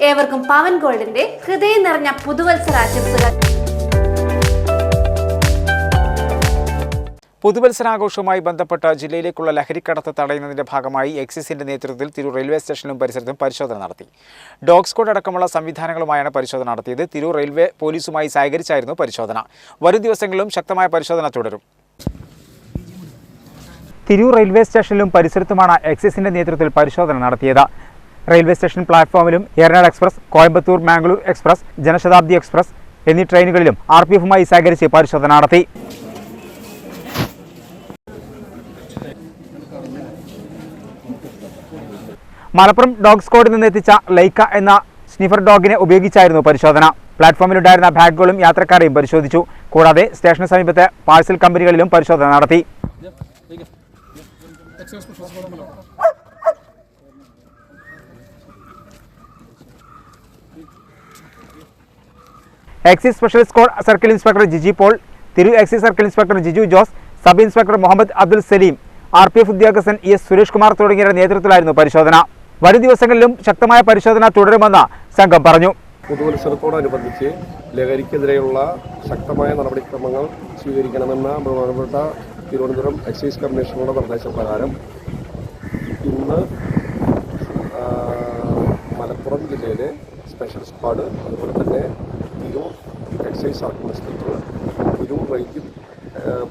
ഏവർക്കും പവൻ ഗോൾഡിന്റെ ഹൃദയം നിറഞ്ഞ പുതുവത്സരാശംസകൾ. പുതുവത്സരാഘോഷവുമായി ബന്ധപ്പെട്ട് ജില്ലയിലേക്കുള്ള ലഹരിക്കടത്ത് തടയുന്നതിന്റെ ഭാഗമായി എക്സൈസിന്റെ നേതൃത്വത്തിൽ തിരൂർ റെയിൽവേ സ്റ്റേഷനിലും പരിസരത്തും പരിശോധന നടത്തി. ഡോഗ് സ്ക്വാഡ് അടക്കമുള്ള സംവിധാനങ്ങളുമായാണ് പരിശോധന നടത്തിയത്. തിരൂർ റെയിൽവേ പോലീസുമായി സഹകരിച്ചായിരുന്നു പരിശോധന. വരും ദിവസങ്ങളിലും ശക്തമായ പരിശോധന തുടരും. തിരൂർ റെയിൽവേ സ്റ്റേഷനിലും പരിസരത്തുമാണ് എക്സൈസിന്റെ നേതൃത്വത്തിൽ പരിശോധന നടത്തിയത്. റെയിൽവേ സ്റ്റേഷൻ പ്ലാറ്റ്ഫോമിലും Ernakulam express, Coimbatore Mangalore express, Janshatabdi express എന്നീ ട്രെയിനുകളിലും RPFുമായി സഹകരിച്ച് പരിശോധന നടത്തി. മലപ്പുറം ഡോഗ് സ്ക്വാഡിൽ നിന്ന് എത്തിച്ച ലൈക്ക എന്ന സ്നിഫർ ഡോഗിനെ ഉപയോഗിച്ചായിരുന്നു പരിശോധന. പ്ലാറ്റ്ഫോമിലുണ്ടായിരുന്ന ബാഗുകളും യാത്രക്കാരെയും പരിശോധിച്ചു. കൂടാതെ സ്റ്റേഷന് സമീപത്തെ പാഴ്സൽ കമ്പനികളിലും പരിശോധന നടത്തി. Excise special squad circle inspector Giji Paul, Tirur excise circle inspector Giju Jose, sub inspector Muhammad Abdul Salim, RPF ഉദ്യോഗസ്ഥൻ ES സുരേഷ് കുമാർ തുടങ്ങിയവരുടെ നേതൃത്വത്തിലായിരുന്നു പരിശോധന. വരും ദിവസങ്ങളിലും ശക്തമായ പരിശോധന തുടരുമെന്ന് സംഘം പറഞ്ഞു. പുതുവത്സരത്തോടനുബന്ധിച്ച് ലഹരിക്കെതിരെയുള്ള ശക്തമായ നടപടിക്രമങ്ങൾ സ്വീകരിക്കണമെന്ന ബഹുമാനപ്പെട്ട തിരുവനന്തപുരം എക്സൈസ് കമ്മീഷണറുടെ നിർദ്ദേശപ്രകാരം ഇന്ന് മലപ്പുറം ജില്ലയിലെ സ്പെഷ്യൽ സ്ക്വാഡ്, അതുപോലെ തന്നെ Tirur excise circle inspector, Tirur range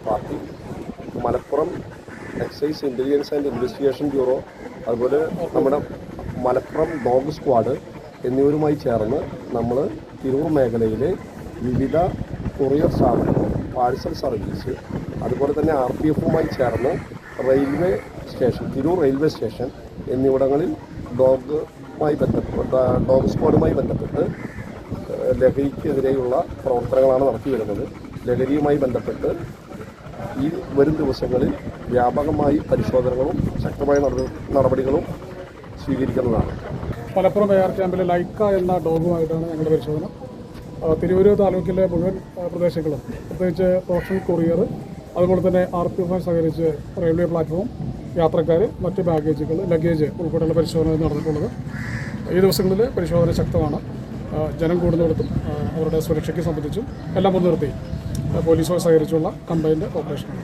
party, Malappuram excise intelligence and investigation bureau, അതുപോലെ നമ്മുടെ മലപ്പുറം ഡോഗ് സ്ക്വാഡ് എന്നിവരുമായി ചേർന്ന് നമ്മൾ തിരൂർ മേഖലയിലെ വിവിധ കൊറിയർ സ്ഥാപനങ്ങൾ, പാഴ്സൽ സർവീസ്, അതുപോലെ തന്നെ RPFുമായി ചേർന്ന് railway station, Tirur railway station എന്നിവിടങ്ങളിൽ ഡോഗ് സ്ക്വാഡുമായി ബന്ധപ്പെട്ട് ലഹരിക്കെതിരെയുള്ള പ്രവർത്തനങ്ങളാണ് നടത്തി വരുന്നത്. ലഹരിയുമായി ബന്ധപ്പെട്ട് ഈ വരും ദിവസങ്ങളിൽ വ്യാപകമായി പരിശോധനകളും ശക്തമായ നടപടികളും സ്വീകരിക്കുന്നതാണ്. മലപ്പുറം AR ക്യാമ്പിലെ ലൈക്ക എന്ന ഡോഗുമായിട്ടാണ് ഞങ്ങളുടെ പരിശോധന. തിരൂർ താലൂക്കിലെ മുഴുവൻ പ്രദേശങ്ങളും, പ്രത്യേകിച്ച് പ്രൊഫഷണൽ കൊറിയർ, അതുപോലെ തന്നെ RPFുമായി സഹകരിച്ച് റെയിൽവേ പ്ലാറ്റ്ഫോം, യാത്രക്കാർ, മറ്റ് ലഗേജ് ഉൾപ്പെടെയുള്ള പരിശോധന നടന്നിട്ടുള്ളത്. ഈ ദിവസങ്ങളിൽ പരിശോധന ശക്തമാണ്. ജനം കൂടുന്നിടത്തും അവരുടെ സുരക്ഷയ്ക്ക് സംബന്ധിച്ചും എല്ലാം മുൻനിർത്തി പോലീസുമായി സഹകരിച്ചുള്ള കമ്പൈൻഡ് ഓപ്പറേഷനാണ്.